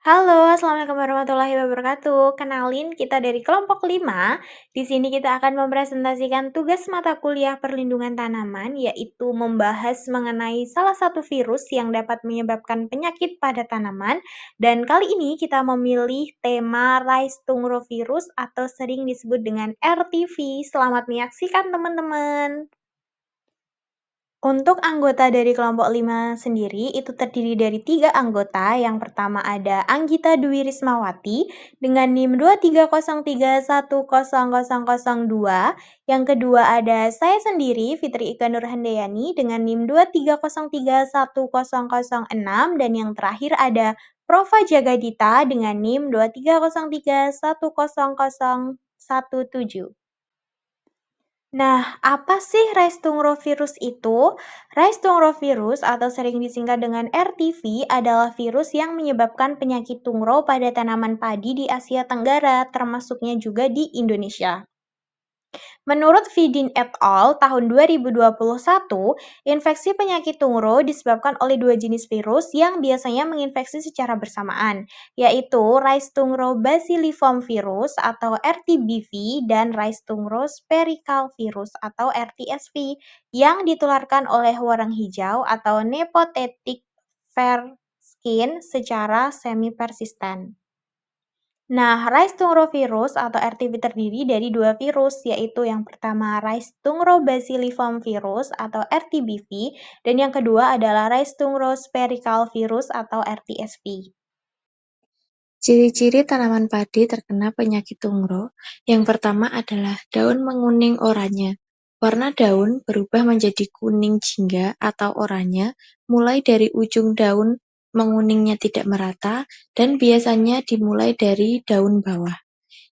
Halo, Assalamualaikum warahmatullahi wabarakatuh. Kenalin, kita dari kelompok 5. Di sini kita akan mempresentasikan tugas mata kuliah perlindungan tanaman, yaitu membahas mengenai salah satu virus yang dapat menyebabkan penyakit pada tanaman. Dan kali ini kita memilih tema Rhizostungrovirus atau sering disebut dengan RTV. Selamat menyaksikan teman-teman. Untuk anggota dari kelompok 5 sendiri, itu terdiri dari 3 anggota. Yang pertama ada Anggita Dwi Rismawati dengan NIM 230310002. Yang kedua ada saya sendiri, Fitri Ika Nurhandayani dengan NIM 230310006. Dan yang terakhir ada Prova Jagadita dengan NIM 230310017. Nah, apa sih Rhizostungrovirus itu? Rhizostungrovirus atau sering disingkat dengan RTV adalah virus yang menyebabkan penyakit tungro pada tanaman padi di Asia Tenggara, termasuknya juga di Indonesia. Menurut Fidin et al. Tahun 2021, infeksi penyakit tungro disebabkan oleh dua jenis virus yang biasanya menginfeksi secara bersamaan, yaitu Rhizostungro bacilliform virus atau RTBV dan Rhizostungro spherical virus atau RTSV yang ditularkan oleh warang hijau atau Nepothetic fair skin secara semi-persisten. Nah, Rhizostungrovirus atau RTV terdiri dari dua virus, yaitu yang pertama Rhizostungro bacilliform virus atau RTBV, dan yang kedua adalah Rhizostungro spherical virus atau RTSV. Ciri-ciri tanaman padi terkena penyakit tungro, yang pertama adalah daun menguning oranye. Warna daun berubah menjadi kuning jingga atau oranye, mulai dari ujung daun menguningnya tidak merata, dan biasanya dimulai dari daun bawah.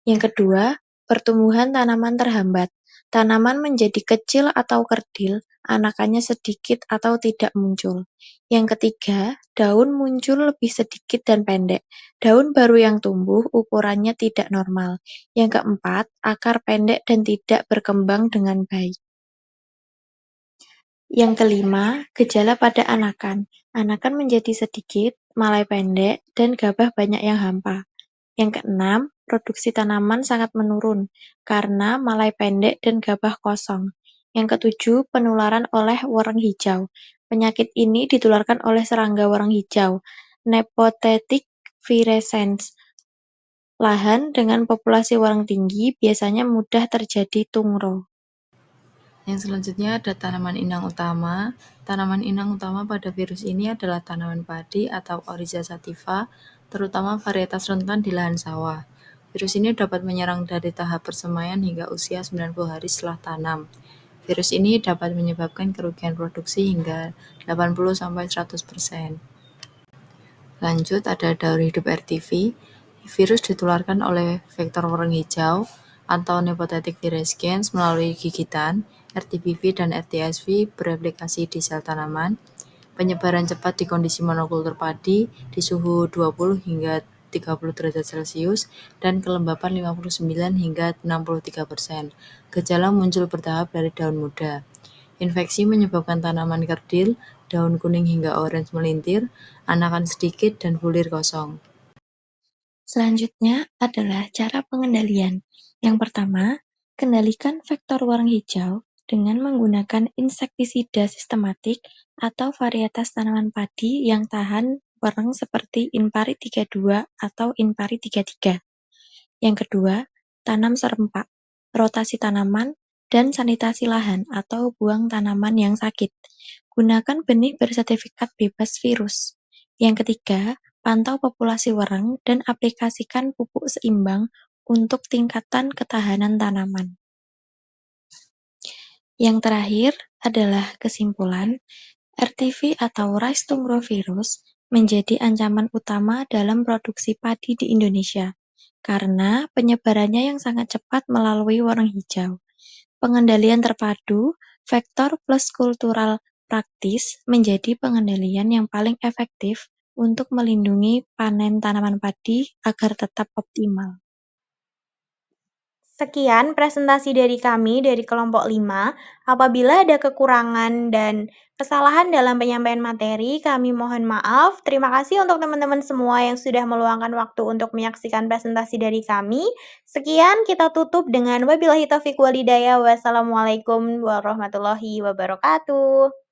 Yang kedua, pertumbuhan tanaman terhambat. Tanaman menjadi kecil atau kerdil, anakannya sedikit atau tidak muncul. Yang ketiga, daun muncul lebih sedikit dan pendek. Daun baru yang tumbuh ukurannya tidak normal. Yang keempat, akar pendek dan tidak berkembang dengan baik. Yang kelima, gejala pada anakan. Anakan menjadi sedikit, malai pendek, dan gabah banyak yang hampa. Yang keenam, produksi tanaman sangat menurun karena malai pendek dan gabah kosong. Yang ketujuh, penularan oleh warang hijau. Penyakit ini ditularkan oleh serangga warang hijau, Nepothetic virescens. Lahan dengan populasi warang tinggi biasanya mudah terjadi tungro. Yang selanjutnya ada tanaman inang utama. Tanaman inang utama pada virus ini adalah tanaman padi atau Oryza sativa, terutama varietas rentan di lahan sawah. Virus ini dapat menyerang dari tahap persemaian hingga usia 90 hari setelah tanam. Virus ini dapat menyebabkan kerugian produksi hingga 80-100%. Lanjut ada daur hidup RTV. Virus ditularkan oleh vektor warna hijau atau Nepothetic virescens melalui gigitan. RTBV dan RTSV bereplikasi di sel tanaman. Penyebaran cepat di kondisi monokultur padi di suhu 20 hingga 30 derajat Celcius dan kelembapan 59 hingga 63%. Gejala muncul bertahap dari daun muda. Infeksi menyebabkan tanaman kerdil, daun kuning hingga orange melintir, anakan sedikit, dan bulir kosong. Selanjutnya adalah cara pengendalian. Yang pertama, kendalikan vektor warna hijau dengan menggunakan insektisida sistematik atau varietas tanaman padi yang tahan warang seperti Inpari 32 atau Inpari 33. Yang kedua, tanam serempak, rotasi tanaman, dan sanitasi lahan atau buang tanaman yang sakit. Gunakan benih bersertifikat bebas virus. Yang ketiga, pantau populasi warang dan aplikasikan pupuk seimbang untuk tingkatan ketahanan tanaman. Yang terakhir adalah kesimpulan, RTV atau Rhizostungrovirus menjadi ancaman utama dalam produksi padi di Indonesia karena penyebarannya yang sangat cepat melalui warang hijau. Pengendalian terpadu, vektor plus kultural praktis menjadi pengendalian yang paling efektif untuk melindungi panen tanaman padi agar tetap optimal. Sekian presentasi dari kami dari kelompok 5. Apabila ada kekurangan dan kesalahan dalam penyampaian materi, kami mohon maaf. Terima kasih untuk teman-teman semua yang sudah meluangkan waktu untuk menyaksikan presentasi dari kami. Sekian, kita tutup dengan wabillahi taufiq walhidayah. Wassalamualaikum warahmatullahi wabarakatuh.